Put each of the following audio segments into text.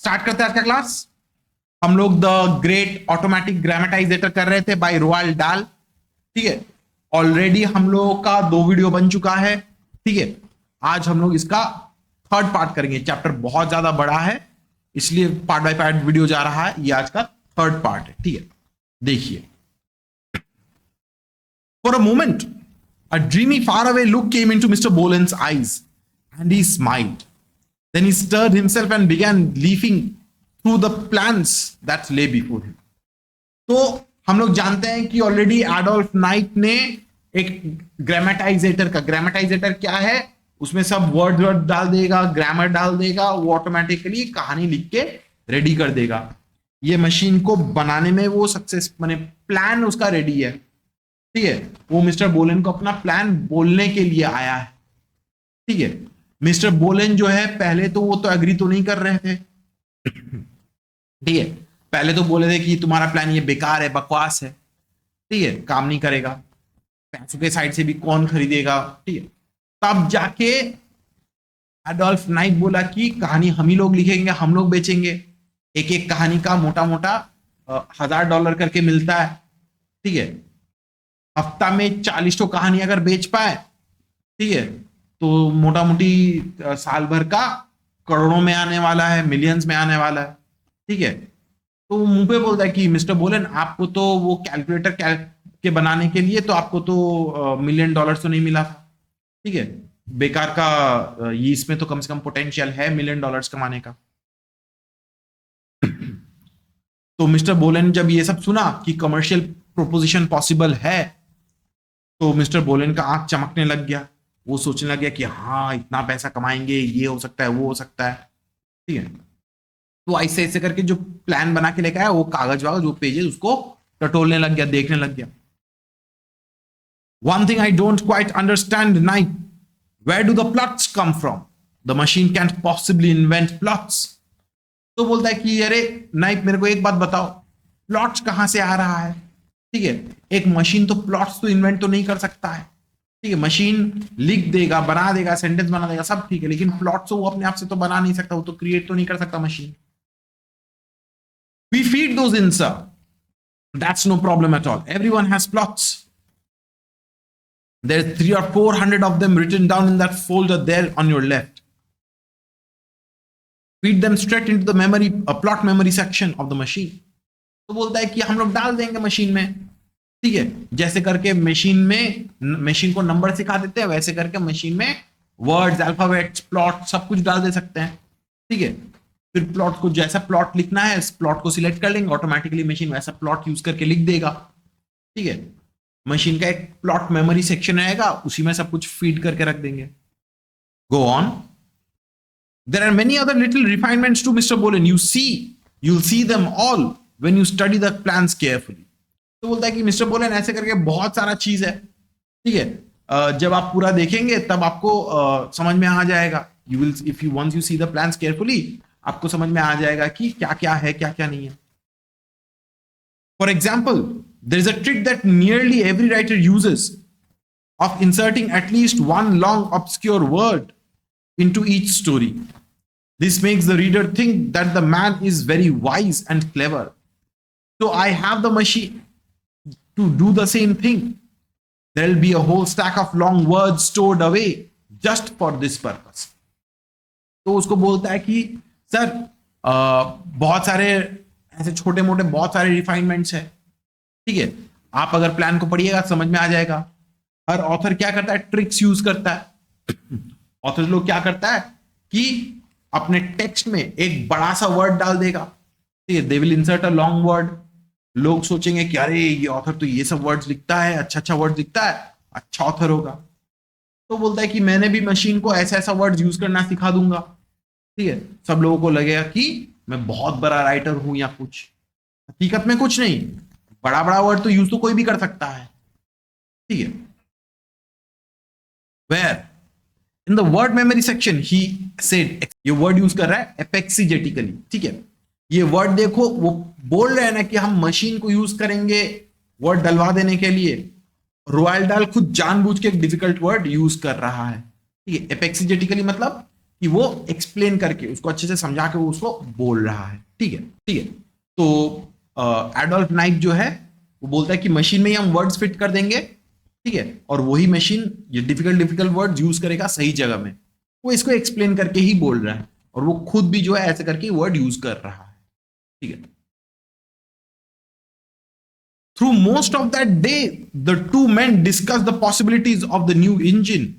Start करते हैं आज का क्लास। हम लोग द ग्रेट ऑटोमेटिक ग्रामेटाइजेटर कर रहे थे बाय रोआल्ड डाल। ठीक है, ऑलरेडी हम लोगों का 2 वीडियो बन चुका है। ठीक है, आज हम लोग इसका थर्ड पार्ट करेंगे। चैप्टर बहुत ज्यादा बड़ा है, इसलिए पार्ट बाय पार्ट वीडियो जा रहा है। ये आज का थर्ड पार्ट है। ठीक है, देखिए। For a moment a dreamy faraway look came into Mr. Boland's eyes and he smiled. Then he stirred himself and began leafing through the plans that lay before him. तो हम लोग जानते हैं कि ऑलरेडी एडोल्फ नाइट ने एक ग्रामेटाइजेटर क्या है, उसमें सब वर्ड डाल देगा, ग्रामर डाल देगा, वो ऑटोमेटिकली कहानी लिख के रेडी कर देगा। ये मशीन को बनाने में वो सक्सेस माने प्लान उसका रेडी है। ठीक है, वो मिस्टर बोलेन को अपना प्लान बोलने के लिए आया है। ठीक है, मिस्टर बोलेन जो है पहले तो वो तो एग्री तो नहीं कर रहे थे। ठीक है, पहले तो बोले थे कि तुम्हारा प्लान ये बेकार है, बकवास है। ठीक है, काम नहीं करेगा, पैसों के साइड से भी कौन खरीदेगा। ठीक है, तब जाके एडोल्फ नाइट बोला कि कहानी हम ही लोग लिखेंगे, हम लोग बेचेंगे। एक एक कहानी का मोटा मोटा $1000 करके मिलता है। ठीक है, हफ्ता में 40 तो कहानी अगर बेच पाए, ठीक है, तो मोटा मोटी साल भर का करोड़ों में आने वाला है, मिलियंस में आने वाला है। ठीक है, तो मुंह पे बोलता है कि मिस्टर बोलेन आपको तो वो कैलकुलेटर के बनाने के लिए तो आपको तो $1 मिलियन तो नहीं मिला था। ठीक है, बेकार का ये, इसमें तो कम से कम पोटेंशियल है $1 मिलियन कमाने का। तो मिस्टर बोलेन जब ये सब सुना कि कमर्शियल प्रोपोजिशन पॉसिबल है, तो मिस्टर बोलेन का आंख चमकने लग गया। वो सोचने लग गया कि हाँ इतना पैसा कमाएंगे, ये हो सकता है, वो हो सकता है। ठीक है, तो ऐसे ऐसे करके जो प्लान बना के लेकर आया, वो कागज वागज, वो पेजेस उसको टटोलने लग गया, देखने लग गया। One thing I don't quite understand, Knight. Where do the plots come from? The machine can't possibly invent plots. तो बोलता है कि अरे नाइट मेरे को एक बात बताओ, प्लॉट्स कहां से आ रहा है। ठीक है, एक मशीन तो प्लॉट्स तो इन्वेंट तो नहीं कर सकता है। ठीक है, मशीन लिख देगा, बना देगा, सेंटेंस बना देगा, सब ठीक है, लेकिन प्लॉट्स वो अपने आप से तो बना नहीं सकता, वो तो क्रिएट तो नहीं कर सकता machine. We feed those in sir, that's no problem at all, everyone has plots. There are 300 or 400 of them written down in that folder there on your left. Feed them straight into the memory, plot memory section of the machine. तो बोलता है कि हम लोग डाल देंगे machine में। ठीक है, जैसे करके मशीन को नंबर सिखा देते हैं, वैसे करके मशीन में वर्ड्स, अल्फाबेट्स, प्लॉट सब कुछ डाल दे सकते हैं। ठीक है, फिर प्लॉट को जैसा प्लॉट लिखना है, इस प्लॉट को सिलेक्ट कर लेंगे, ऑटोमेटिकली मशीन वैसा प्लॉट यूज करके लिख देगा। ठीक है, मशीन का एक प्लॉट मेमोरी सेक्शन रहेगा, उसी में सब कुछ फीड करके रख देंगे। Go on. There are many other little refinements to Mr. Bolen. You'll see them all when you study the plans carefully. तो बोलता है कि मिस्टर बोलेन ऐसे करके बहुत सारा चीज है। ठीक है, जब आप पूरा देखेंगे तब आपको समझ में आ जाएगा। Once you see the plans carefully, आपको समझ में आ जाएगा कि क्या क्या है, क्या क्या नहीं है। For example, there is a trick that nearly every writer uses of inserting at least one long obscure word into each story. This makes the reader think that the man is very wise and clever. So I have the machine to do the same thing. There will be a whole stack of long words stored away just for this purpose. तो उसको बोलता है कि sir बहुत सारे ऐसे छोटे मोटे बहुत सारे रिफाइनमेंट्स है। ठीक है, आप अगर प्लान को पढ़िएगा समझ में आ जाएगा। हर ऑथर क्या करता है, ट्रिक्स यूज करता है। ऑथर लोग क्या करता है कि अपने टेक्स्ट में एक बड़ा सा वर्ड डाल देगा। ठीक है, they will insert a long word. लोग सोचेंगे कि अरे ये ऑथर तो ये सब वर्ड्स लिखता है, अच्छा अच्छा वर्ड लिखता है, अच्छा ऑथर होगा। तो बोलता है कि मैंने भी मशीन को ऐसा ऐसा वर्ड यूज करना सिखा दूंगा। ठीक है, सब लोगों को लगेगा कि मैं बहुत बड़ा राइटर हूं या कुछ। हकीकत में कुछ नहीं, बड़ा बड़ा वर्ड तो यूज तो कोई भी कर सकता है। ठीक है, where in the word memory section he said, ये वर्ड यूज कर रहा है एपेक्सिजेटिकली। ठीक है, ये वर्ड देखो, वो बोल रहे हैं ना कि हम मशीन को यूज करेंगे वर्ड डलवा देने के लिए। रोआल्ड डाल खुद जानबूझ के एक डिफिकल्ट वर्ड यूज कर रहा है। ठीक है, एपेक्सिजेटिकली मतलब कि वो एक्सप्लेन करके उसको अच्छे से समझा के वो उसको बोल रहा है। ठीक है, ठीक है। तो एडोल्फ नाइप जो है वो बोलता है कि मशीन में ही हम वर्ड्स फिट कर देंगे, ठीक है, और वही मशीन ये डिफिकल्ट डिफिकल्ट वर्ड्स यूज करेगा सही जगह में। वो इसको एक्सप्लेन करके ही बोल रहा है और वो खुद भी जो है ऐसे करके वर्ड यूज कर रहा है। ठीक है। Through most of that day, the two men discussed the possibilities of the new engine.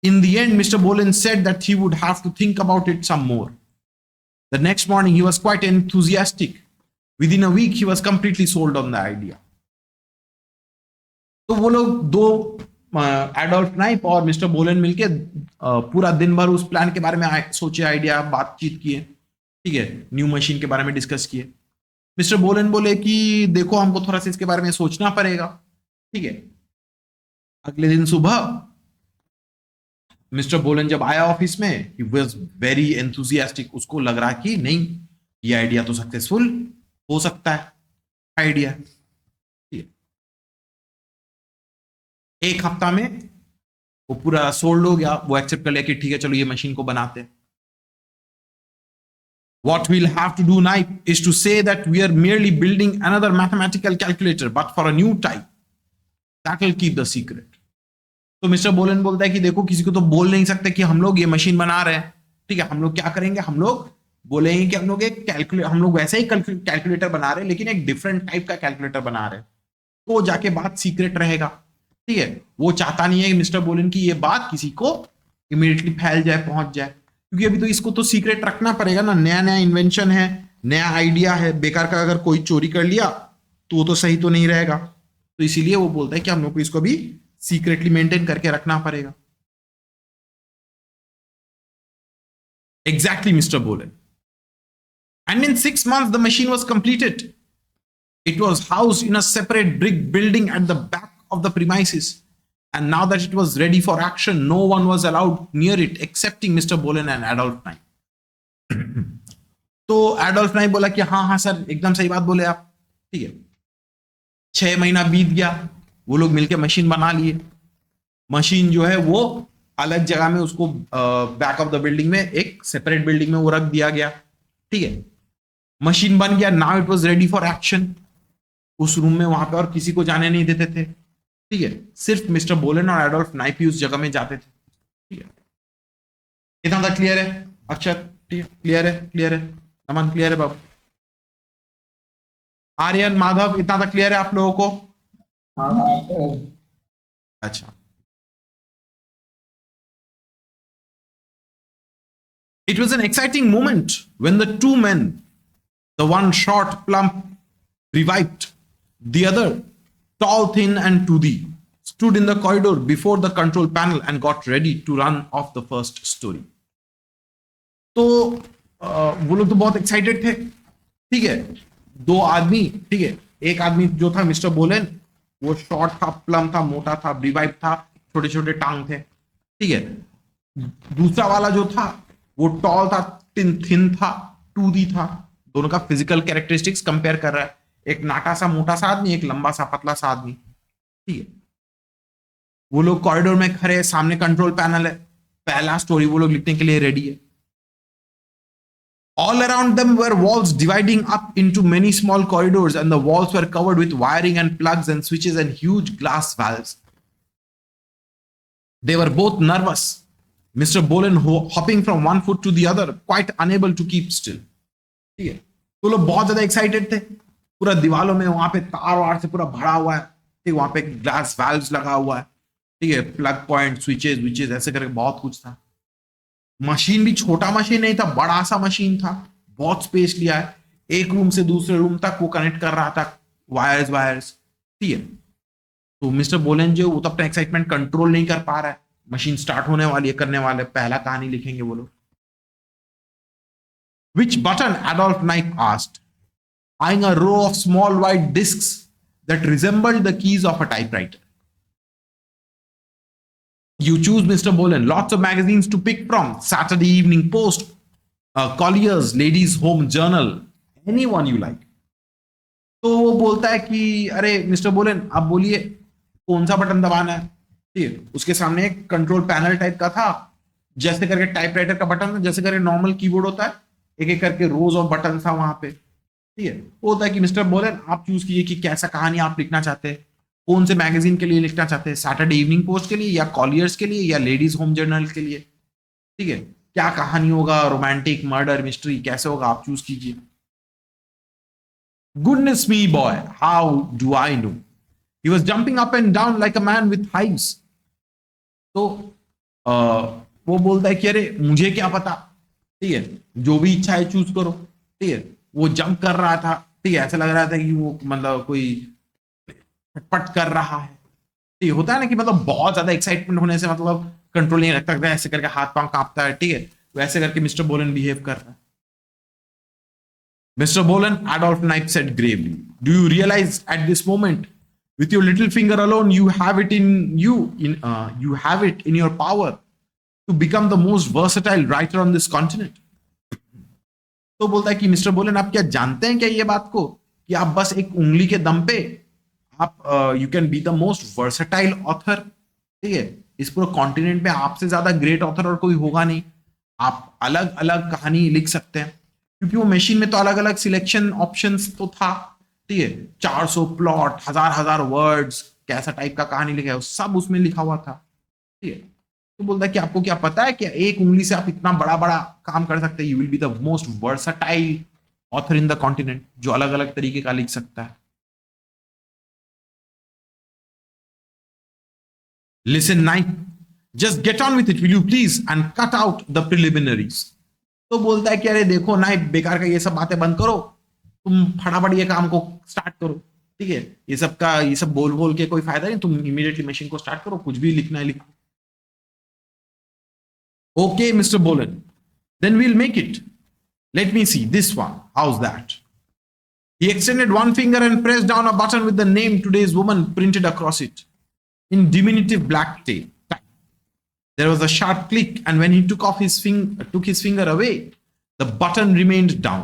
In the end, Mr. Bolen said that he would have to think about it some more. The next morning, he was quite enthusiastic. Within a week, he was completely sold on the idea. तो वो लोग दो Adolf नाइप और mister बोलन मिलके पूरा दिन भर उस प्लान के बारे में सोचे, आइडिया बातचीत किए। ठीक है, न्यू मशीन के बारे में डिस्कस किए। मिस्टर बोलन बोले कि देखो हमको थोड़ा सा इसके बारे में सोचना पड़ेगा। ठीक है। अगले दिन सुबह मिस्टर बोलन जब आया ऑफिस में, ही वाज वेरी एंथुसियास्टिक। उसको लग रहा कि नहीं, ये आइडिया तो सक्सेसफुल हो सकता है आइडिया। एक हफ्ता में वो पूरा सोल्ड हो गया, वो एक्सेप्ट कर लिया कि ठीक है चलो ये मशीन को बनाते हैं। What we'll have to do now is to say that we are merely building another mathematical calculator, but for a new type. That will keep the secret. तो मिस्टर बोलन बोलता है कि देखो किसी को तो बोल नहीं सकते कि हम लोग ये मशीन बना रहे हैं। ठीक है, हम लोग क्या करेंगे, हम लोग बोलेंगे कि हम लोग एक हम लोग वैसे ही कैलकुलेटर बना रहे हैं लेकिन एक डिफरेंट टाइप का कैलकुलेटर बना रहे हैं। तो जाके बात सीक्रेट रहेगा। ठीक है, वो चाहता नहीं है कि मिस्टर बोलन की ये बात किसी को इमीडिएटली फैल जाए, पहुंच जाए, क्योंकि अभी तो इसको तो सीक्रेट रखना पड़ेगा ना। नया नया इन्वेंशन है, नया आइडिया है, बेकार का अगर कोई चोरी कर लिया तो वो तो सही तो नहीं रहेगा। तो इसीलिए वो बोलता है कि हम लोग को इसको भी सीक्रेटली मेंटेन करके रखना पड़ेगा। एग्जैक्टली मिस्टर बोलन। And in 6 months the machine was completed. It was housed in a separate brick building at the back of the premises, and now that it was ready for action, no one was allowed near it excepting Mr. Bolen and Adolf Knight. तो Adolph नाइप बोला कि हाँ हाँ sir एकदम सही बात बोले आप। ठीक है, 6 महीना बीत गया, वो लोग मिलके मशीन बना लिए। मशीन जो है वो अलग जगह में उसको बैक ऑफ द बिल्डिंग में एक सेपरेट बिल्डिंग में वो रख दिया गया। ठीक है, मशीन बन गया, now it was ready for action. उस रूम में वहां पे और किसी को जाने नहीं देते थे। ठीक है, सिर्फ मिस्टर बोलन और एडोल्फ नाइप ही उस जगह में जाते थे। ठीक है, इतना तक क्लियर है अक्षर? ठीक है, क्लियर है, क्लियर है नमन, क्लियर है बाबू? आर्यन, माधव, इतना तक क्लियर है आप लोगों को? अच्छा, it was an exciting moment when the two men, the one short, plump, revived, the other tall, thin, and toothy, stood in the corridor before the control panel and got ready to run off the first story. तो वो लोग तो बहुत excited थे। ठीक है, दो आदमी, ठीक है, एक आदमी जो था मिस्टर बोलन, वो शॉर्ट था, प्लम था, मोटा था, रिवाइव था, छोटे छोटे टांग थे। ठीक है, दूसरा वाला जो था वो टॉल था, थिन था, टूदी था। दोनों का फिजिकल कैरेक्टरिस्टिक्स कंपेयर कर रहा है, एक नाटा सा मोटा सा आदमी, एक लंबा सा पतला सा आदमी। ठीक है, वो लोग कॉरिडोर में खड़े, सामने कंट्रोल पैनल है, पहला स्टोरी वो लोग लिखने के लिए रेडी है। All around them were walls dividing up into many small corridors, and the walls were covered with wiring and plugs and switches and huge glass valves. They were both nervous. Mr. Bolen hopping from one foot to the other, quite unable to keep still. ठीक है, तो लोग बहुत ज्यादा excited थे। पूरा दीवारों में वहां पे तार वार से पूरा भरा हुआ है। ठीक, वहां पे ग्लास वाल्व्स लगा हुआ है। ठीक है, प्लग पॉइंट, स्विचेस विचेस ऐसे करके बहुत कुछ था। मशीन भी छोटा मशीन नहीं था, बड़ा सा मशीन था, बहुत स्पेस लिया है। एक रूम से दूसरे रूम तक वो कनेक्ट कर रहा था, वायर्स वायर्स। ठीक है, तो मिस्टर बोलन जो वो तो अपना एक्साइटमेंट कंट्रोल नहीं कर पा रहा है। मशीन स्टार्ट होने वाली है, करने वाले, पहला कहानी लिखेंगे वो लोग। Which button? Adolf Knight asked, eyeing a row of small white discs that resembled the keys of a typewriter. You choose, Mr. Bolen. Lots of magazines to pick from. Saturday Evening Post, Collier's, Ladies' Home Journal, anyone you like. तो वो बोलता है कि अरे mister बोलन आप बोलिए कौन सा बटन दबाना है। ठीक है, उसके सामने एक कंट्रोल पैनल टाइप का था जैसे करके टाइपराइटर का बटन, जैसे करके नॉर्मल कीबोर्ड होता है, एक एक करके रोज ऑफ बटन था वहां पे, ठीक है। वो होता है कि मिस्टर बोलन आप चूज कीजिए कि कैसा कहानी आप लिखना चाहते हैं, कौन से मैगजीन के लिए लिखना चाहते हैं, सैटरडे इवनिंग पोस्ट के लिए या कॉलियर्स के लिए या लेडीज होम जर्नल के लिए, ठीक है। क्या कहानी होगा, रोमांटिक, मर्डर, मिस्ट्री, कैसे होगा आप चूज कीजिए। Goodness me, boy, how do I know? He was jumping up and down like a man with hives. तो आ, वो बोलता है कि अरे मुझे क्या पता, ठीक है, जो भी इच्छा है चूज करो, ठीक है। वो जंप कर रहा था, ठीक है, ऐसा लग रहा था कि वो मतलब कोई पट कर रहा है, ठीक है। होता है ना कि मतलब बहुत ज्यादा एक्साइटमेंट होने से मतलब कंट्रोल नहीं रखता, ऐसे करके हाथ पांव कांपता है, ठीक है। वैसे करके मिस्टर बोलन बिहेव कर रहा है। Mr. Bolan, Adolf Knipe said gravely, do you realize at this moment, with your little finger alone, you have it in you have it in your power to become the most versatile writer on this continent? तो बोलता है कि mister बोलन आप क्या जानते हैं क्या ये बात को, कि आप बस एक उंगली के दम पे आप you can be the most versatile author, ठीक है। इस पूरे कॉन्टिनेंट पे आपसे ज्यादा ग्रेट ऑथर और कोई होगा नहीं। आप अलग अलग कहानी लिख सकते हैं, क्योंकि वो मशीन में तो अलग अलग सिलेक्शन ऑप्शंस तो था, ठीक है। 400 प्लॉट, हजार हजार वर्ड्स, कैसा टाइप का कहानी लिखा है सब उसमें लिखा हुआ था, ठीक है। तो बोलता है कि आपको क्या पता है कि एक उंगली से आप इतना बड़ा बड़ा काम कर सकते हैं, you will be the most versatile author in the continent, जो अलग अलग तरीके का लिख सकता है। Listen Knight, just get on with it will you please and cut out the preliminaries. तो बोलता है कि अरे देखो ना, बेकार का ये सब बातें बंद करो, तुम फटाफट ये काम को स्टार्ट करो, ठीक है। ये सब बोल बोल के कोई फायदा नहीं, तुम इमीडिएटली मशीन को स्टार्ट करो, कुछ भी लिखना है लिखो। Okay mister Bohlen, then we'll make it, let me see this one, how's that. He extended one finger and pressed down a button with the name today's woman printed across it in diminutive black tape. There was a sharp click, and when he took his finger away, the button remained down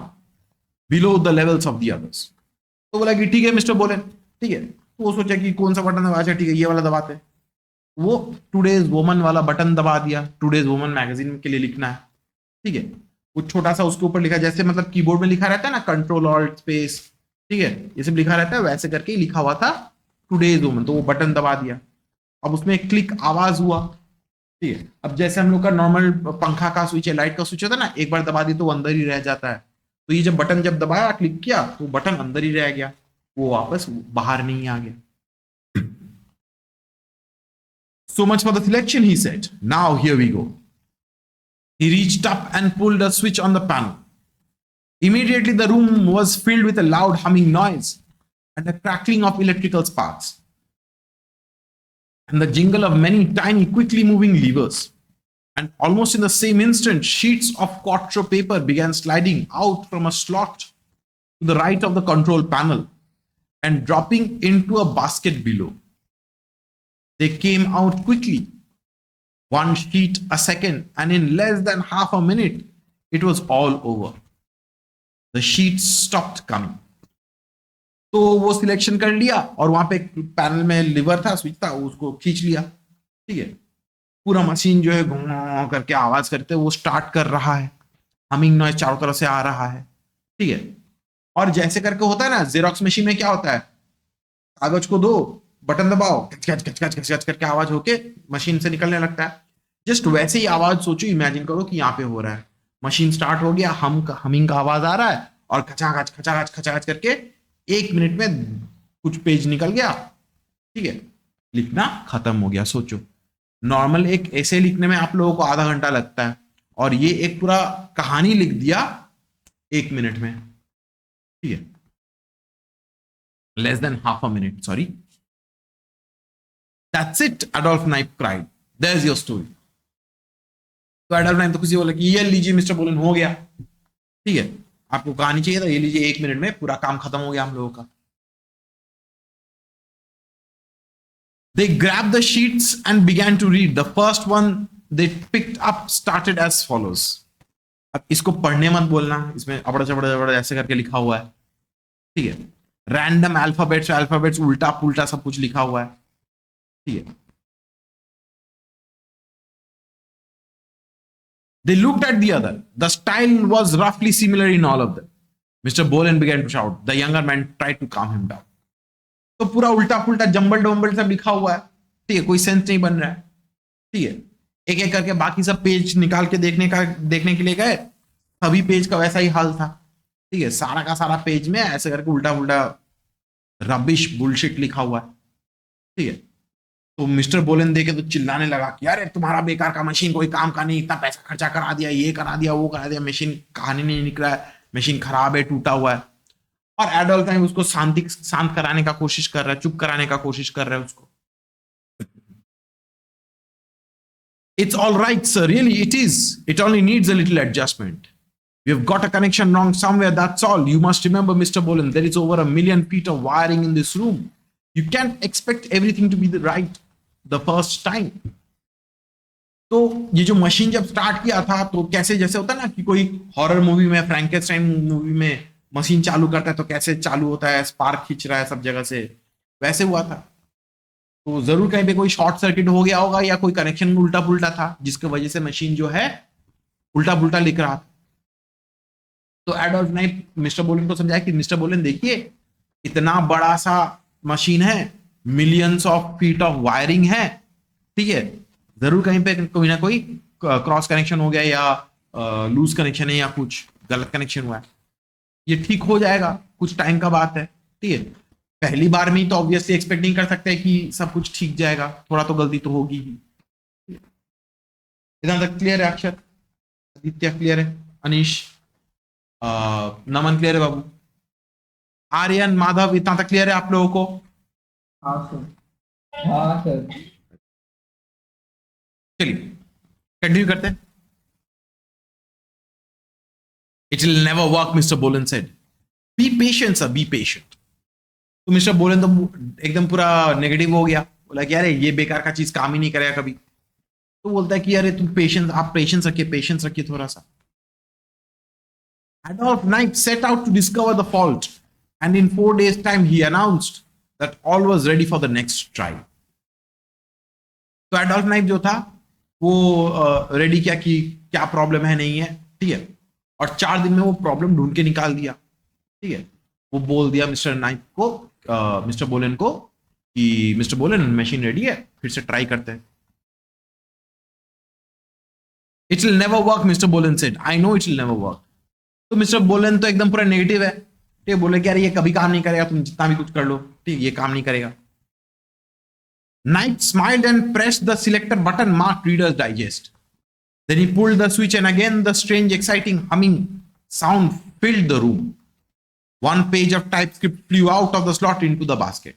below the levels of the others. तो बोला कि ठीक है mister बोलन, ठीक है। तो वो सोचा कि कौन सा बटन दबा, ठीक है ये वाला दबाते हैं। वो टुडेज वुमन वाला बटन दबा दिया, टुडेज वुमन मैगजीन के लिए लिखना है, ठीक है। वो छोटा सा उसके ऊपर लिखा, जैसे मतलब कीबोर्ड में लिखा रहता है ना, कंट्रोल ऑल्ट स्पेस, ठीक है, ये सब लिखा रहता है, वैसे करके ही लिखा हुआ था टुडेज वुमन। तो वो बटन दबा दिया, अब उसमें क्लिक आवाज हुआ, ठीक है। अब जैसे हम लोग का नॉर्मल पंखा का स्विच है, लाइट का स्विच होता है ना, एक बार दबा दी तो वो अंदर ही रह जाता है। तो ये जब बटन जब दबाया, क्लिक किया, तो बटन अंदर ही रह गया, वो वापस बाहर नहीं आ गया। So much for the selection, he said. Now here we go. He reached up and pulled a switch on the panel. Immediately the room was filled with a loud humming noise and a crackling of electrical sparks, and the jingle of many tiny, quickly moving levers. And almost in the same instant, sheets of quattro paper began sliding out from a slot to the right of the control panel and dropping into a basket below. They came out quickly, one sheet a second, and in less than half a minute, it was all over. The sheets stopped coming. तो वो selection कर लिया और वहां पे panel में liver था, switch था, उसको खींच लिया, ठीक है। पूरा मशीन जो है घूम करके आवाज करते वो स्टार्ट कर रहा है, हमिंग नॉइज चारों तरफ से आ रहा है, ठीक है। और जैसे करके होता है ना, जेरोक्स मशीन में क्या होता है, कागज को दो, बटन दबाओ, कच कच कच कच कच कच करके आवाज होके मशीन से निकलने लगता है। जस्ट वैसे ही आवाज सोचो, इमेजिन करो कि यहाँ पे हो रहा है, मशीन स्टार्ट हो गया, हमिंग का आवाज आ रहा है, और खचाखच खचाखच खचाखच करके 1 मिनट में कुछ पेज निकल गया, ठीक है, लिखना खत्म हो गया। सोचो नॉर्मल एक ऐसे लिखने में आप लोगों को आधा घंटा लगता है, और ये एक पूरा कहानी लिख दिया 1 मिनट में, ठीक है, less than half a minute, sorry. That's it, Adolf Knipe cried. There's your story. तो एडोल्फ नाइप तो खुशी बोला कि ये लीजिए मिस्टर बोलन, हो गया, ठीक है, आपको कहानी चाहिए था, ये लीजिए, 1 मिनट में पूरा काम खत्म हो गया हम लोगों का। They grabbed the sheets and began to read. The first one they picked up started as follows. अब इसको पढ़ने मत बोलना, इसमें अबड़ा चबड़ा चबड़ा ऐसे करके लिखा हुआ है, ठीक है। रैंडम अल्फाबेट्स उल्टा पुल्टा सब कुछ लिखा हुआ है, ठीक है। They looked at the other. The style was roughly similar in all of them. Mr. Bolen began to shout. The younger man tried to calm him down. तो पूरा उल्टा पुल्टा जंबल डोंबल सब लिखा हुआ है, ठीक है, कोई सेंस नहीं बन रहा है, ठीक है। एक एक करके बाकी सब पेज निकाल के देखने के लिए गए, सभी पेज का वैसा ही हाल था, ठीक है। सारा का सारा पेज में ऐसे करके उल्टा उल्टा रबिश बुलशिट लिखा हुआ है, ठीक है। तो मिस्टर बोलेन देखे तो चिल्लाने लगा कि अरे तुम्हारा बेकार का मशीन कोई काम का नहीं, इतना पैसा खर्चा करा दिया, ये करा दिया, वो करा दिया, मशीन कहानी नहीं निकला है, मशीन खराब है, टूटा हुआ है। और एडोल्फ टाइम उसको शांत कराने का कोशिश कर रहा है, चुप कराने का कोशिश कर रहा है उसको। It's all right, sir. Really, it is. It only needs a little adjustment. We have got a connection wrong somewhere. That's all. You must remember, Mr. Bolen, there is over 1,000,000 feet of wiring in this room. You can't expect everything to be the first time. तो ये जो machine जब start किया था तो कैसे जैसे होता है ना कि कोई हॉरर मूवी में, फ्रैंकेनस्टाइन मूवी में मशीन चालू करता है तो कैसे चालू होता है, स्पार्क खींच रहा है सब जगह से, वैसे हुआ था। तो जरूर कहीं पे कोई शॉर्ट सर्किट हो गया होगा या कोई कनेक्शन उल्टा पुल्टा था जिसकी वजह से मशीन जो है उल्टा पुल्टा लिख रहा था। तो एडोल्फ नाइफ मिस्टर बोलेन को समझाया कि मिस्टर बोलेन देखिए, इतना बड़ा सा मशीन है, millions of feet of wiring है, ठीक है, जरूर कहीं पे कोई ना कोई क्रॉस कनेक्शन हो गया या लूज कनेक्शन है या कुछ गलत कनेक्शन हुआ है, ये ठीक हो जाएगा, कुछ टाइम का बात है, ठीक है। पहली बार में ही तो ऑब्वियसली एक्सपेक्ट नहीं कर सकते कि सब कुछ ठीक जाएगा, थोड़ा तो गलती तो होगी ही। इतना तक क्लियर है? अक्षर, आदित्य क्लियर है? अनीश, नमन क्लियर है? बाबू, आर्यन, माधव, इतना तक क्लियर है आप लोगों को? हाँ सर। हाँ सर। चलिए कंटिन्यू करते हैं। It will never work, Mr. Bolen said. Be patient, sir, be patient. तो मिस्टर बोलेन तो एकदम पूरा नेगेटिव हो गया, बोला कि अरे ये बेकार का चीज काम ही नहीं करेगा कभी। तो बोलता है कि अरे तुम आप पेशेंस रखिए थोड़ा सा। Adolf Knight set out to discover the fault, and in 4 days' time he announced that all was ready for the next trial. तो एडोल्फ नाइफ जो था वो रेडी किया कि क्या प्रॉब्लम है, नहीं है, ठीक है, और 4 दिन में वो प्रॉब्लम ढूंढ के निकाल दिया, ठीक है। वो बोल दिया मिस्टर नाइफ को, मिस्टर बोलेन को कि मिस्टर बोलेन मशीन रेडी है, फिर से ट्राई करते हैं। It will never work, mister Bolen said, I know it will never work. तो मिस्टर बोलेन तो एकदम पूरा नेगेटिव है, ठीक है, बोले कि यार ये कभी काम नहीं करेगा, तुम जितना भी कुछ कर लो, ठीक, ये काम नहीं करेगा। Knight smiled and pressed the selector button marked Reader's Digest. Then he pulled the switch and again the strange, exciting humming sound filled the room. One page of TypeScript flew out of the slot into the basket.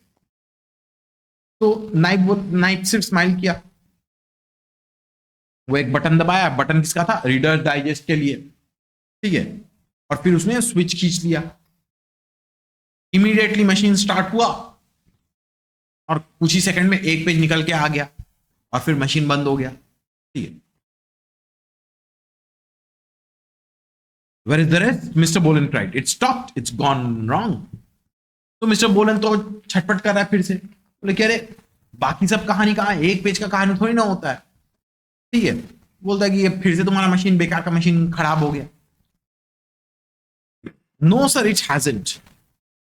तो night सिर्फ smile किया, वो एक button दबाया, button किसका था? Readers digest के लिए, ठीक है, और फिर उसने स्विच खींच लिया। इमीडिएटली मशीन स्टार्ट हुआ और कुछ ही सेकंड में एक पेज निकल के आ गया और फिर मशीन बंद हो गया, ठीक है। Where is the rest? Mr. Bolen cried. It stopped. It's gone wrong. तो मिस्टर बोलन तो छटपट कर रहा है फिर से, बोले कह रहे बाकी सब कहानी कहाँ है, एक पेज का कहानी थोड़ी ना होता है, ठीक है। बोलता है कि ये फिर से तुम्हारा मशीन बेकार का मशीन खराब हो गया। No sir, it hasn't.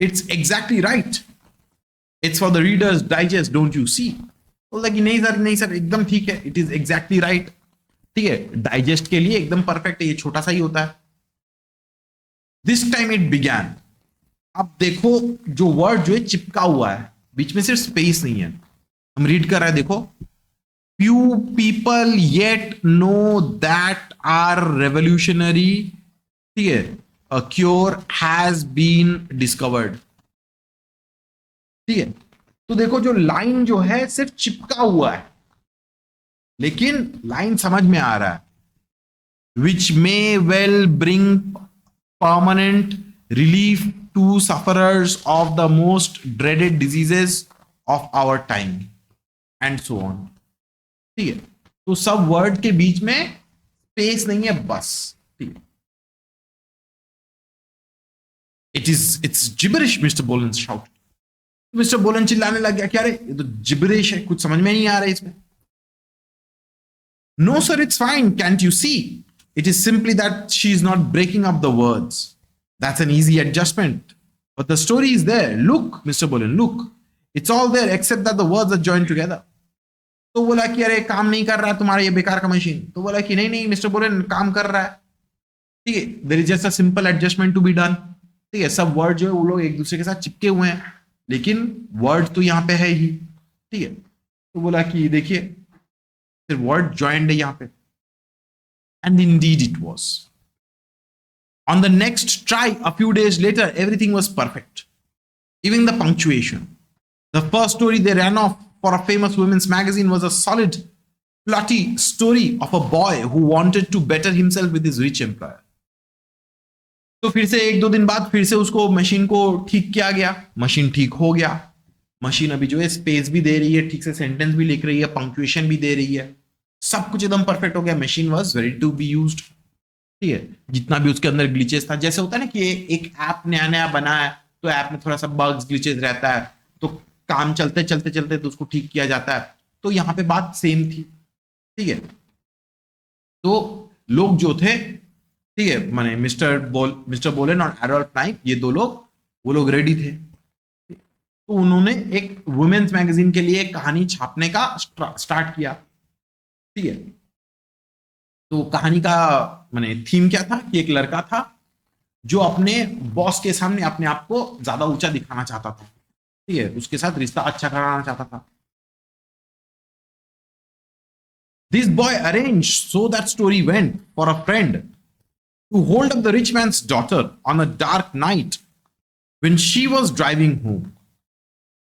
It's exactly right. It's for the Reader's Digest, don't you see? बोलता कि नहीं सर एकदम ठीक है, इट इज एग्जैक्टली राइट, ठीक है, डाइजेस्ट के लिए एकदम परफेक्ट है, ये छोटा सा ही होता है। This time it began. अब देखो जो वर्ड जो है चिपका हुआ है, बीच में सिर्फ स्पेस नहीं है, हम रीड कर रहे हैं, देखो, few people yet know that our revolutionary, ठीक है, a cure has been discovered, ठीक है। तो देखो जो लाइन जो है सिर्फ चिपका हुआ है, लेकिन लाइन समझ में आ रहा है, which may well bring permanent relief to sufferers of the most dreaded diseases of our time and so on, ठीक है। तो सब वर्ड के बीच में स्पेस नहीं है बस, ठीक है। It's gibberish, Mr. Bolen shouted. Mister बोलन चिल्लाने लग गया, क्या रे ये तो जिब्रिश है, कुछ समझ में नहीं आ रहा है इसमें। No sir it's fine, can't you see, It is simply that she is not breaking up the words. That's an easy adjustment. But the story is there. Look, Mr. Bolen, look. It's all there except that the words are joined together. तो बोला कि अरे काम नहीं कर रहा है तुम्हारा ये बेकार का मशीन. तो बोला कि नहीं नहीं मिस्टर बोलेन काम कर रहा है. ठीक है, there is just a simple adjustment to be done. ठीक है, सब वर्ड जो है वो लोग एक दूसरे के साथ चिपके हुए हैं, लेकिन वर्ड तो यहाँ पे है ही. ठीक है, तो बोला कि देखिए फिर वर्ड ज्वाइंड है यहाँ पे. And indeed it was. On the next try, a few days later, everything was perfect. Even the punctuation. The first story they ran off for a famous women's magazine was a solid, plotty story of a boy who wanted to better himself with his rich employer. तो फिर से एक दो दिन बाद फिर से उसको मशीन को ठीक किया गया. मशीन ठीक हो गया. मशीन अभी जो है स्पेस भी दे रही है, ठीक से सेंटेंस भी लिख रही है, पंक्चुएशन भी दे रही है, सब कुछ एकदम परफेक्ट हो गया. Machine was ready to be used. ठीक है, जितना भी उसके अंदर ग्लिचेस था, जैसे होता है ना कि एक ऐप नया नया बना है तो ऐप में थोड़ा सा बग्स ग्लिचेस रहता है, तो काम चलते चलते चलते तो उसको ठीक किया जाता है. तो यहाँ पे बात सेम थी. ठीक है, तो लोग जो थे, ठीक है, माने मिस्टर बोलेन और एडोल्फ नाइफ, ये दो लोग, वो लोग रेडी थे. तो उन्होंने एक वुमेन्स मैगजीन के लिए कहानी छापने का स्टार्ट किया. ठीक है, तो कहानी का माने थीम क्या था कि एक लड़का था जो अपने बॉस के सामने अपने आप को ज्यादा ऊंचा दिखाना चाहता था. ठीक है, उसके साथ रिश्ता अच्छा कराना चाहता था. This boy arrange so that story went for a friend to hold up the rich man's daughter on a dark night when she was driving home.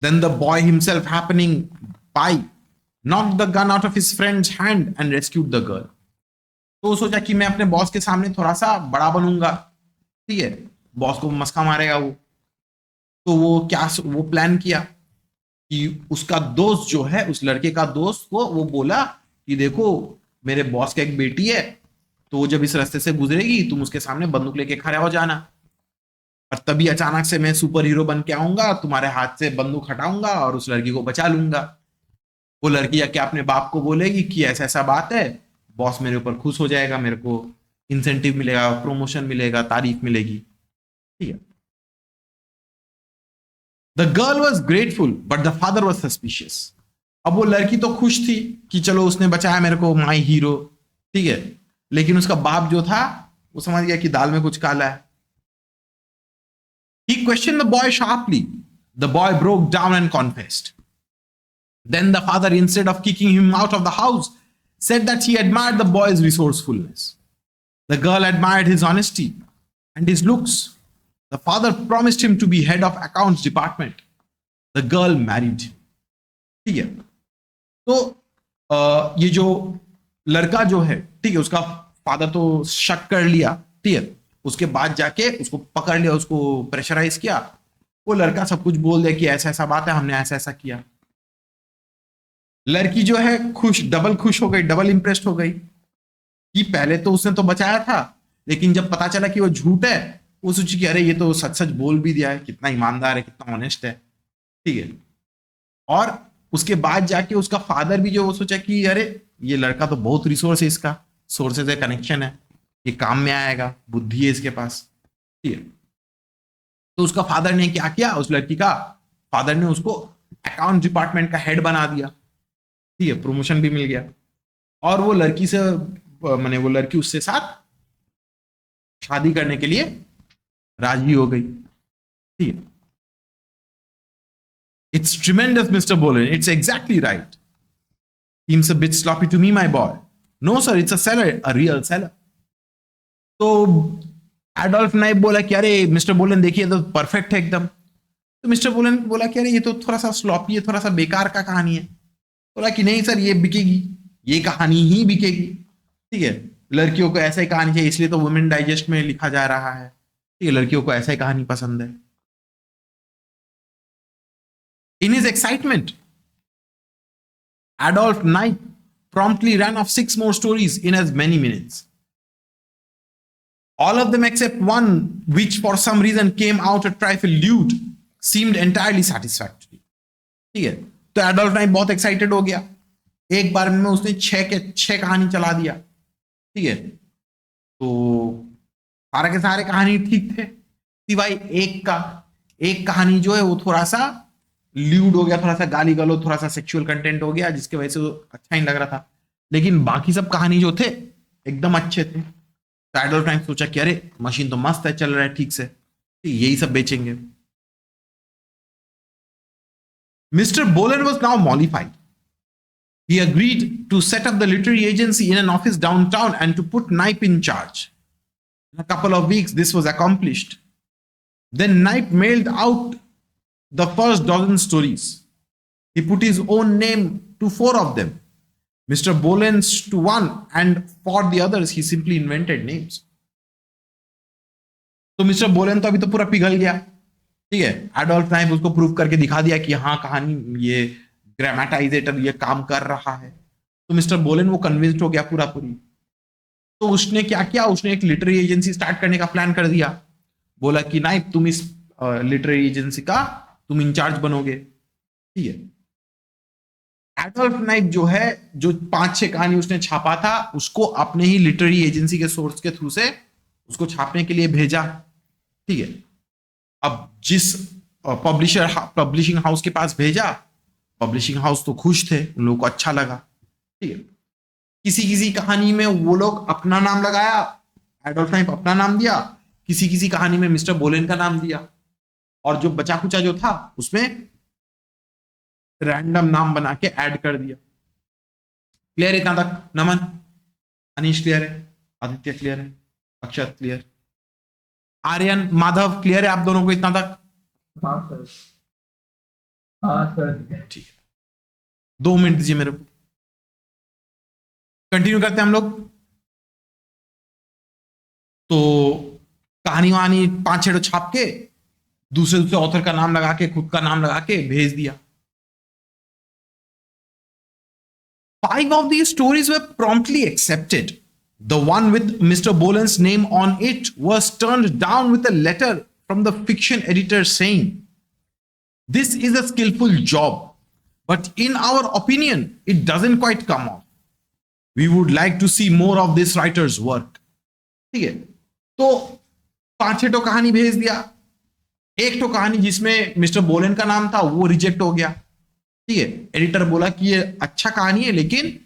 Then the boy himself happening by knocked the gun out of his friend's hand and rescued the girl. तो सोचा कि मैं अपने boss के सामने थोड़ा सा बड़ा बनूंगा. ठीक है, बॉस को मस्का मारेगा वो. तो वो प्लान किया कि उसका दोस्त जो है, उस लड़के का दोस्त को वो बोला कि देखो मेरे बॉस का एक बेटी है, तो वो जब इस रास्ते से गुजरेगी तुम उसके सामने बंदूक लेके खड़े हो जाना, और तभी अचानक से मैं सुपर हीरो बन के आऊंगा, तुम्हारे हाथ से बंदूक हटाऊंगा और उस लड़की को बचा लूंगा. वो लड़की जाके अपने बाप को बोलेगी कि ऐसा ऐसा बात है, बॉस मेरे ऊपर खुश हो जाएगा, मेरे को इंसेंटिव मिलेगा, प्रमोशन मिलेगा, तारीफ मिलेगी. ठीक है, the girl was grateful but the father was suspicious. अब वो लड़की तो खुश थी कि चलो उसने बचाया मेरे को, माई हीरो. ठीक है, लेकिन उसका बाप जो था वो समझ गया कि दाल में कुछ काला है. He questioned the boy sharply. The boy broke down and confessed. Then the father, instead of kicking him out of the house, said that he admired the boy's resourcefulness. The girl admired his honesty and his looks. The father promised him to be head of accounts department. The girl married him. ठीक है, तो ये जो लड़का जो है, ठीक है, उसका फादर तो शक कर लिया. ठीक है, उसके बाद जाके उसको पकड़ लिया, उसको प्रेशराइज किया. वो लड़का सब कुछ बोल दिया कि ऐसा ऐसा बात है, हमने ऐसा ऐसा किया. लड़की जो है डबल खुश हो गई, डबल इंप्रेस्ड हो गई कि पहले तो उसने तो बचाया था, लेकिन जब पता चला कि वो झूठ है, वो सोची कि अरे ये तो सच सच बोल भी दिया है, कितना ईमानदार है, कितना ऑनेस्ट है. ठीक है, और उसके बाद जाके उसका फादर भी जो, वो सोचा कि अरे ये लड़का तो बहुत रिसोर्स है, इसका सोर्सेज है, कनेक्शन है, ये काम में आएगा, बुद्धि है इसके पास. ठीक है, तो उसका फादर ने क्या किया, उस लड़की का फादर ने उसको अकाउंट डिपार्टमेंट का हेड बना दिया. ठीक है, प्रमोशन भी मिल गया, और वो लड़की से माने वो लड़की उससे साथ शादी करने के लिए राजी हो गई. ठीक है, इट्स ट्रिमेंडस मिस्टर बोलेन, it's exactly right. Seems a bit sloppy to me, my boy. No sir, it's a seller, a real seller. तो एडोल्फ नाइफ बोला कि अरे मिस्टर बोलेन देखिए तो परफेक्ट है एकदम. तो मिस्टर बोलेन बोला कि अरे ये तो थोड़ा सा स्लॉपी है, थोड़ा सा बेकार का कहानी है. बोला कि नहीं सर, ये बिकेगी, ये कहानी ही बिकेगी. ठीक है, लड़कियों को ऐसा ही कहानी चाहिए, इसलिए तो वुमेन डाइजेस्ट में लिखा जा रहा है. ठीक है, लड़कियों को ऐसा ही कहानी पसंद है. In his excitement, Adolf Knight promptly ran off 6 more stories in as many minutes. All of them except one, which for some reason came out a trifle lewd, seemed entirely satisfactory. ठीक है, तो Adolf night बहुत excited हो गया. एक बार में उसने 6 कहानी चला दिया. ठीक है, तो सारे के सारे कहानी ठीक थे सिवाय एक कहानी जो है वो थोड़ा सा ल्यूड हो गया, थोड़ा सा गाली गलौज, थोड़ा सा सेक्सुअल कंटेंट हो गया, जिसकी वजह से वो अच्छा नहीं लग रहा था। लेकिन बाकी सब कहानी जो थे एकदम अच्छे थे। तो एडोल्फ नाइप सोचा कि अरे मशीन तो मस्त है, चल रहा है ठीक से, तो यही सब बेचेंगे। Mister Bolan was now mollified. He agreed to set up the literary agency in an office downtown and to put Knipe in charge. In a couple of weeks, this was accomplished. Then Knipe mailed out the first dozen stories. He put his own name to 4 of them, Mr. Bolen's to 1, and for the others, he simply invented names. तो mister Bolen तो अभी तो पूरा पिघल गया, ठीक है। Adolf नाइप उसको प्रूव करके दिखा दिया कि हाँ कहानी ये ग्रामेटाइजेटर ये काम कर रहा है। तो मिस्टर बोलेन वो कन्विंस्ड हो गया पूरा पूरी। तो उसने क्या किया, उसने एक लिटरेरी एजेंसी स्टार्ट करने का प्लान कर दिया। बोला कि नाइप तुम इस लिटरेरी एजेंसी का तुम इंचार्ज बनोगे, ठीक है। एडोल्फ नाइप जो है, जो 5-6 कहानी उसने छापा था उसको अपने ही लिटरेरी एजेंसी के सोर्स के थ्रू से उसको छापने के लिए भेजा, ठीक है। अब जिस पब्लिशिंग हाउस के पास भेजा, पब्लिशिंग हाउस तो खुश थे, उन लोगों को अच्छा लगा, ठीक है। किसी किसी कहानी में वो लोग अपना नाम लगाया, एडोल्फ नाइप अपना नाम दिया, किसी किसी कहानी में मिस्टर बोलेन का नाम दिया, और जो बचा कुचा जो था उसमें रैंडम नाम बना के ऐड कर दिया। क्लियर इतना तक? नमन, अनीश क्लियर है? आदित्य क्लियर है? अक्षत क्लियर? आर्यन, माधव क्लियर है आप दोनों को इतना तक? हाँ सर, हाँ सर। ठीक है, 2 मिनट दीजिए मेरे को, कंटिन्यू करते हैं हम लोग। तो कहानी वहानी 5-6 छाप के दूसरे दूसरे ऑथर का नाम लगा के, खुद का नाम लगा के भेज दिया। 5 of these stories were promptly accepted. The one with Mr. Bolen's name on it was turned down with a letter from the fiction editor saying, "This is a skillful job, but in our opinion, it doesn't quite come off. We would like to see more of this writer's work." ठीक है, तो 5-6 तो कहानी भेज दिया। एक तो कहानी जिसमें मिस्टर बोलेन का नाम था वो रिजेक्ट हो गया, ठीक है। एडिटर बोला कि ये अच्छा कहानी है लेकिन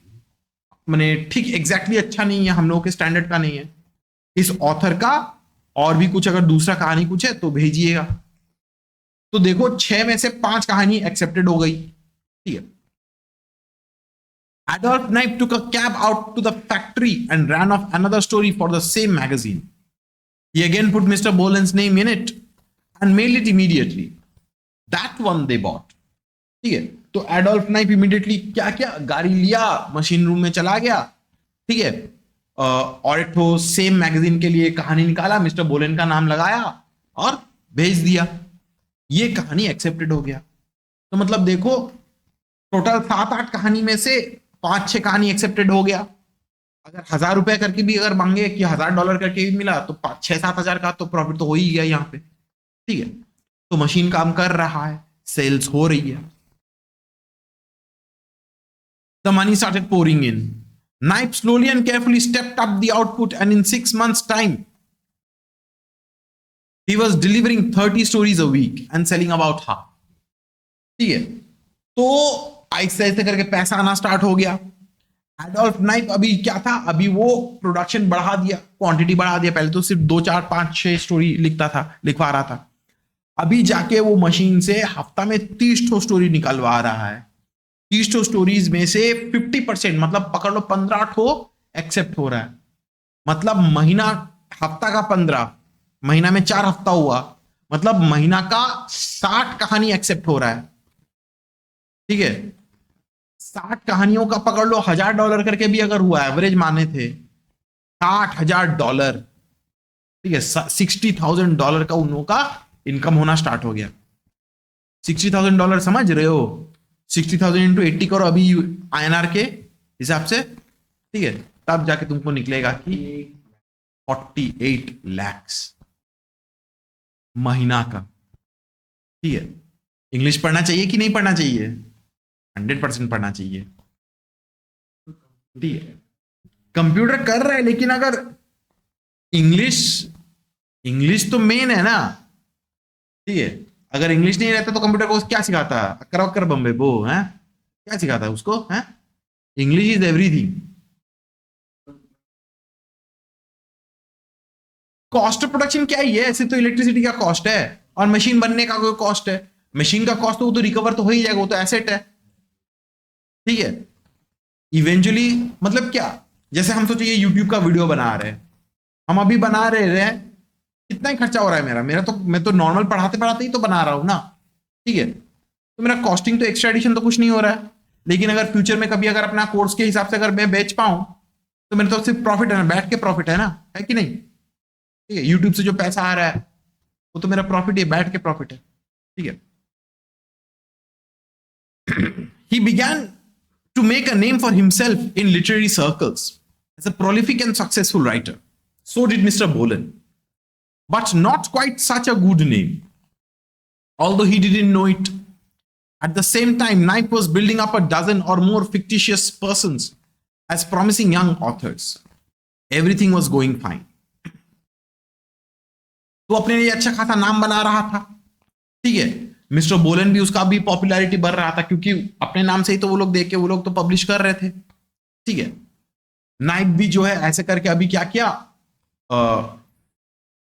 मैंने ठीक एग्जैक्टली अच्छा नहीं है, हम लोगों के स्टैंडर्ड का नहीं है, इस ऑथर का और भी कुछ अगर दूसरा कहानी कुछ है तो भेजिएगा। तो देखो 6 में से 5 कहानी एक्सेप्टेड हो गई, ठीक है। Adolf Knipe took a cab out to the factory and ran off another story for the same magazine. He again put Mr. Bolen's name in it and mailed it immediately. That one they bought. ठीक है, तो Adolph नाइप immediately क्या किया, गाड़ी लिया, machine room में चला गया, ठीक है, और एक तो सेम मैगजीन के लिए कहानी निकाला, मिस्टर बोलेन का नाम लगाया और भेज दिया। ये कहानी एक्सेप्टेड हो गया। तो मतलब देखो टोटल 7-8 कहानी में से 5-6 कहानी एक्सेप्टेड हो गया। अगर 1000 रुपए करके भी अगर मांगे कि $1000 करके भी मिला तो 6-7 हजार का तो प्रॉफिट तो हो ही गया यहाँ पे, ठीक है। तो मशीन काम कर रहा है, सेल्स हो रही है। The money started pouring in. Knipe slowly and carefully stepped up the output, and in 6 months' time, he was delivering 30 stories a week and selling about half. ठीक है, तो ऐसे ऐसे करके पैसा आना स्टार्ट हो गया। एडोल्फ नाइप अभी क्या था, अभी वो प्रोडक्शन बढ़ा दिया, क्वांटिटी बढ़ा दिया। पहले तो सिर्फ 2, 4, 5, 6 स्टोरी लिखवा रहा था। अभी जाके वो मशीन से हफ्ता में 30 स्टोरी निकलवा रहा है। 30 स्टोरीज में से 50% मतलब पकड़ लो 15 एक्सेप्ट हो रहा है। मतलब महीना, हफ्ता का 15, महीना में 4 हफ्ता हुआ, मतलब महीना का 60 कहानी एक्सेप्ट हो रहा है, ठीक है। 60 कहानियों का पकड़ लो $1000 करके भी अगर हुआ, एवरेज माने थे $60,000, ठीक है। $60,000 का उन लोगों का इनकम होना स्टार्ट हो गया। $60,000 समझ रहे हो? 60,000 इंटू 80 करो अभी INR के हिसाब से, ठीक है, तब जाके तुमको निकलेगा कि 48 lakhs महीना का, ठीक है। इंग्लिश पढ़ना चाहिए कि नहीं पढ़ना चाहिए? 100% पढ़ना चाहिए, ठीक है। कंप्यूटर कर रहा है लेकिन अगर इंग्लिश, इंग्लिश तो मेन है ना, ठीक है। अगर इंग्लिश नहीं रहता तो कंप्यूटर को क्या सिखाता है, अक्कर अक्कर बम्बे बो है, क्या सिखाता है उसको है? English is everything. Cost of production क्या ही है, ऐसे तो इलेक्ट्रिसिटी का कॉस्ट है और मशीन बनने का कोई कॉस्ट है। मशीन का कॉस्ट तो वो तो रिकवर तो हो ही जाएगा, वो तो एसेट है, ठीक है। इवेंचुअली मतलब क्या, जैसे हम सोचिए यूट्यूब का वीडियो बना रहे हैं, हम अभी बना रहे हैं, कितना ही खर्चा हो रहा है मेरा मेरा तो, मैं तो नॉर्मल पढ़ाते पढ़ाते ही तो बना रहा हूं ना, ठीक है। तो मेरा कॉस्टिंग तो एक्स्ट्रा एडिशन तो कुछ नहीं हो रहा है। लेकिन अगर फ्यूचर में कभी अगर अपना कोर्स के हिसाब से अगर मैं बेच पाऊं तो मेरे तो सिर्फ प्रॉफिट है ना, बैठ के प्रॉफिट है ना, है कि नहीं? ठीक है, यूट्यूब से जो पैसा आ रहा है वो तो मेरा प्रॉफिट है, बैठ के प्रॉफिट है, ठीक है। He began to make a name for himself in literary circles as a prolific and successful writer. So did Mr. Bolan. But not quite such a good name, although he didn't know it. At the same time, Knipe was building up a dozen or more fictitious persons as promising young authors. Everything was going fine. तो अपने लिए अच्छा खासा नाम बना रहा था, ठीक है। मिस्टर बोलन भी, उसका भी पॉपुलैरिटी बढ़ रहा था क्योंकि अपने नाम से ही तो वो लोग देख के वो लोग तो पब्लिश कर रहे थे, ठीक है। नाइप भी जो है ऐसे करके अभी क्या किया,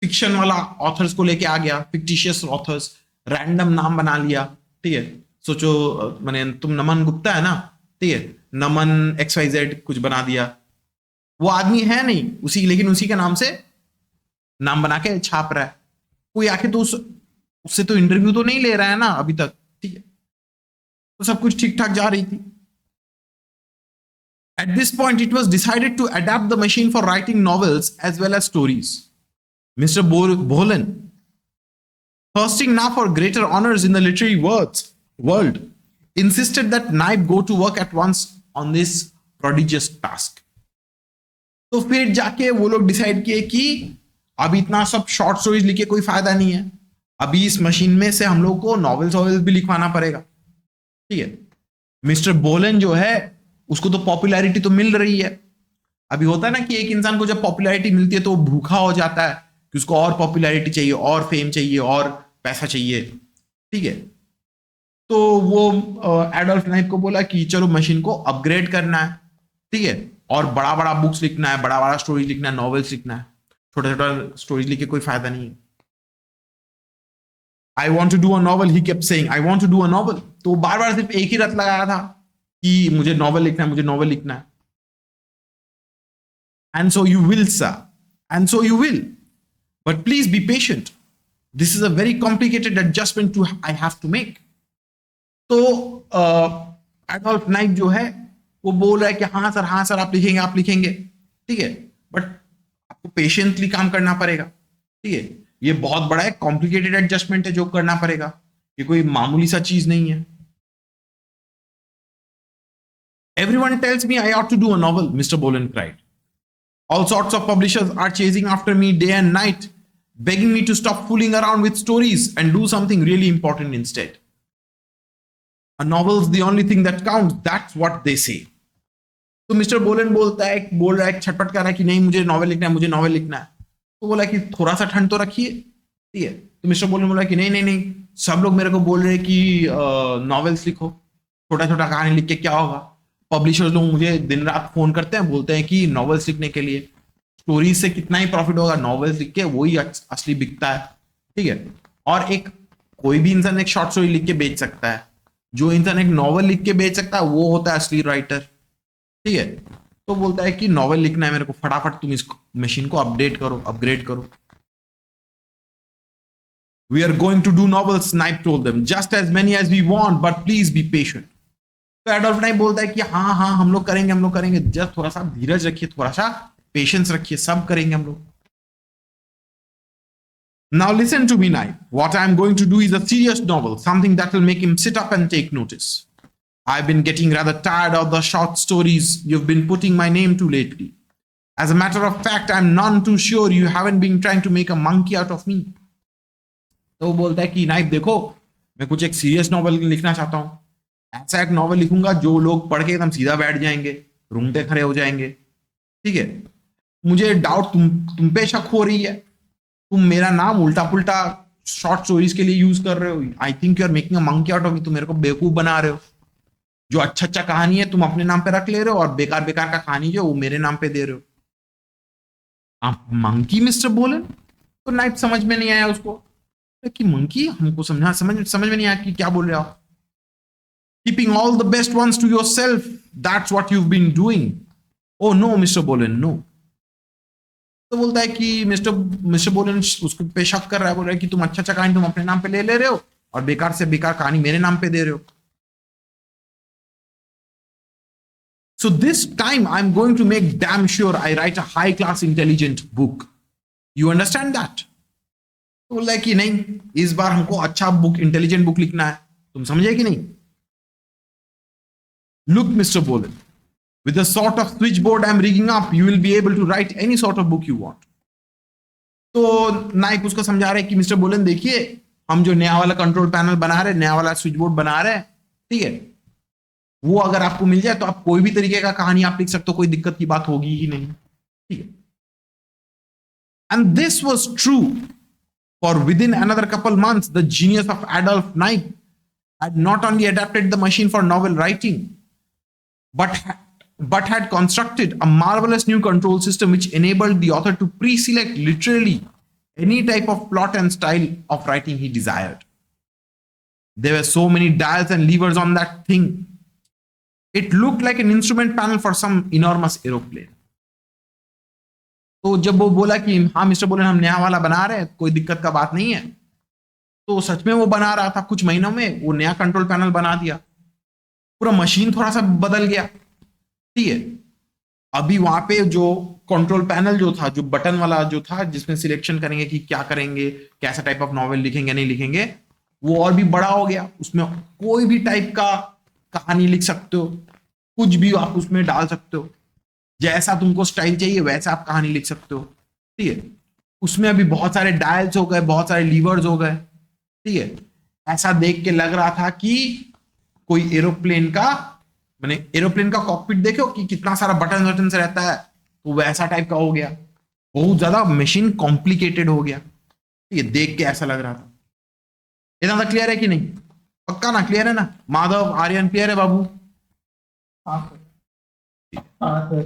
फिक्शन वाला ऑथर्स को लेके आ गया, फिक्टिशियस ऑथर्स, रैंडम नाम बना लिया, ठीक है। सोचो मैंने, तुम नमन गुप्ता है ना, ठीक है, नमन XYZ कुछ बना दिया, वो आदमी है नहीं उसी, लेकिन उसी के नाम से नाम बना के छाप रहा है। कोई आके तो उससे तो इंटरव्यू तो नहीं ले रहा है ना अभी तक, ठीक है। तो सब कुछ ठीक ठाक जा रही थी। At this point, it was decided to adapt the machine for writing novels as well as stories. Mr. Bolan, thirsting now for greater honors in the literary world, insisted that Knipe go to work at once on this prodigious task. तो फिर जाके वो लोग decide किए कि अभी इतना सब शॉर्ट स्टोरीज लिखे कोई फायदा नहीं है, अभी इस मशीन में से हम लोग को नॉवेल्स भी लिखवाना पड़ेगा, ठीक है। मिस्टर बोलन जो है उसको तो पॉपुलैरिटी तो मिल रही है। अभी होता है ना कि एक इंसान को जब पॉपुलैरिटी मिलती है तो वो भूखा हो जाता है कि उसको और पॉपुलैरिटी चाहिए, और फेम चाहिए, और पैसा चाहिए, ठीक है। तो वो एडोल्फ नाइप को बोला कि चलो मशीन को अपग्रेड करना है, ठीक है, और बड़ा बड़ा बुक्स लिखना है, बड़ा बड़ा स्टोरीज लिखना है, नॉवेल्स लिखना है, छोटा छोटा स्टोरीज लिख के कोई फायदा नहीं है। I want to do a novel, he kept saying I want to do a novel. तो बार बार सिर्फ एक ही रट लगाया था कि मुझे नॉवल लिखना है, मुझे नॉवल लिखना है। And so you will sir, and so you will, but please be patient, this is a very complicated adjustment to I have to make. तो एडोल्फ नाइप जो है वो बोल रहा है कि हाँ सर आप लिखेंगे, आप लिखेंगे, ठीक है, बट आपको पेशेंटली काम करना पड़ेगा, ठीक है। ये बहुत बड़ा है, कॉम्प्लिकेटेड एडजस्टमेंट है जो करना पड़ेगा, ये कोई मामूली सा चीज नहीं है। Everyone tells me I ought to do a novel, Mr. Bolan cried. All sorts of publishers are chasing after me day and night, begging me to stop fooling around with stories and do something really important instead. A novel's the only thing that counts, that's what they say. तो mister बोलन बोल रहा है, छटपट कर रहा है कि नहीं मुझे नॉवेल लिखना है, मुझे नॉवेल लिखना है। तो बोला कि थोड़ा सा ठंड तो रखिए, ठीक है। तो मिस्टर बोलन बोला कि नहीं, सब लोग मेरे को बोल रहे हैं कि नॉवेल्स लिखो, छोटा छोटा कहानी लिख के क्या होगा। पब्लिशर्स लोग मुझे दिन रात फोन करते हैं, बोलते हैं कि नॉवेल्स लिखने के लिए, स्टोरीज से कितना ही प्रॉफिट होगा, नॉवेल्स लिख के वही असली बिकता है, ठीक है। और एक कोई भी इंसान एक शॉर्ट स्टोरी लिख के बेच सकता है, जो इंसान एक नॉवेल लिख के बेच सकता है वो होता है असली राइटर, ठीक है। तो बोलता है कि नॉवेल लिखना है मेरे को, फटाफट तुम इस मशीन को अपडेट करो, अपग्रेड करो। We are going to do novels, Knipe told them, just as many as we want, but please be patient. तो एडोल्फ नाइप बोलता है कि हाँ हम लोग करेंगे, जस्ट थोड़ा सा धीरज रखिए, थोड़ा सा पेशेंस रखिए, सब करेंगे हम लोग। Now listen to me, Knipe. What I am going to do is a serious novel, something that will make him sit up and take notice. I've been getting rather tired of the short stories you've been putting my name to lately. As a matter of fact, I'm none too sure you haven't been trying to make a monkey out of me. तो वो बोलता है कि नाइप देखो, मैं कुछ एक सीरियस नॉवल लिखना चाहता हूँ, ऐसा एक नॉवल लिखूंगा जो लोग पढ़ के एकदम सीधा बैठ जाएंगे, रूंगटे खड़े हो जाएंगे, ठीक है। मुझे डाउट तुम पे शक हो रही है, तुम मेरा नाम उल्टा पुल्टा शॉर्ट स्टोरीज के लिए यूज कर रहे हो। I think you are making a monkey out of me, तुम मेरे को बेवकूफ बना रहे हो। जो अच्छा अच्छा कहानी है तुम अपने नाम पे रख ले रहे हो, और बेकार बेकार का कहानी जो वो मेरे नाम पे दे रहे हो। आप मंकी मिस्टर बोले तो नाइट समझ में नहीं आया उसको कि मंकी, हमको समझ में नहीं आया कि क्या बोल रहे हो आप। Keeping all the best ones to yourself, that's what you been doing. Oh no mister Bohlen, no. तो बोलता है कि मिस्टर बोलेन उसको पे शक कर रहा है, बोल रहा है कि तुम अच्छा अच्छा कहानी तुम अपने नाम पे ले ले रहे हो और बेकार से बेकार कहानी मेरे नाम पे दे रहे हो। So this time I'm going to make damn sure I write a high class intelligent book. You understand that? तो बोल रहा है कि नहीं, इस बार हमको अच्छा बुक, इंटेलिजेंट बुक लिखना है। तुम समझे कि नहीं? Look, Mr. Bolen, with the sort of switchboard I'm rigging up, you will be able to write any sort of book you want. तो नाइक उसको समझा रहे कि मिस्टर बोलन देखिए, हम जो नया वाला कंट्रोल पैनल बना रहे, नया वाला स्विच बोर्ड बना रहे, ठीक है, वो अगर आपको मिल जाए तो आप कोई भी तरीके का कहानी आप लिख सकते हो, कोई दिक्कत की बात होगी ही नहीं, ठीक है। And this was true for with in another couple months the genius of Adolf Naik had not only adapted the machine for novel writing, but had constructed a marvelous new control system which enabled the author to pre-select literally any type of plot and style of writing he desired. There were so many dials and levers on that thing. It looked like an instrument panel for some enormous aeroplane. तो जब वो बोला कि हाँ mister बोले हम नया वाला बना रहे हैं, कोई दिक्कत का बात नहीं है, तो सच में वो बना रहा था। कुछ महीनों में वो नया कंट्रोल पैनल बना दिया, पूरा मशीन थोड़ा सा बदल गया, ठीक है। अभी वहां पे जो कंट्रोल पैनल जो था, जो बटन वाला जो था जिसमें सिलेक्शन करेंगे कि क्या करेंगे, कैसा टाइप ऑफ नॉवेल लिखेंगे नहीं लिखेंगे, वो और भी बड़ा हो गया। उसमें कोई भी टाइप का कहानी लिख सकते हो, कुछ भी आप उसमें डाल सकते हो, जैसा तुमको स्टाइल चाहिए वैसा आप कहानी लिख सकते हो, ठीक है। उसमें अभी बहुत सारे डायल्स हो गए, बहुत सारे लीवर्स हो गए, ठीक है। ऐसा देख के लग रहा था कि कोई एरोप्लेन का, मैंने एरोप्लेन का कॉकपिट देखो कि कितना सारा बटन से रहता है, तो वैसा टाइप का हो गया। बहुत ज्यादा मशीन कॉम्प्लिकेटेड हो गया, ठीक है। देख के ऐसा लग रहा था। इतना तो क्लियर है कि नहीं? पक्का ना? क्लियर है ना? माधव, आर्यन क्लियर है? बाबू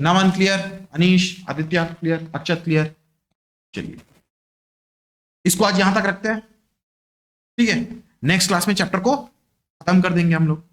नमन क्लियर? अनीश, आदित्य क्लियर? अक्षत क्लियर? चलिए इसको आज यहां तक रखते हैं, ठीक है। नेक्स्ट क्लास में चैप्टर को खत्म कर देंगे हम लोग।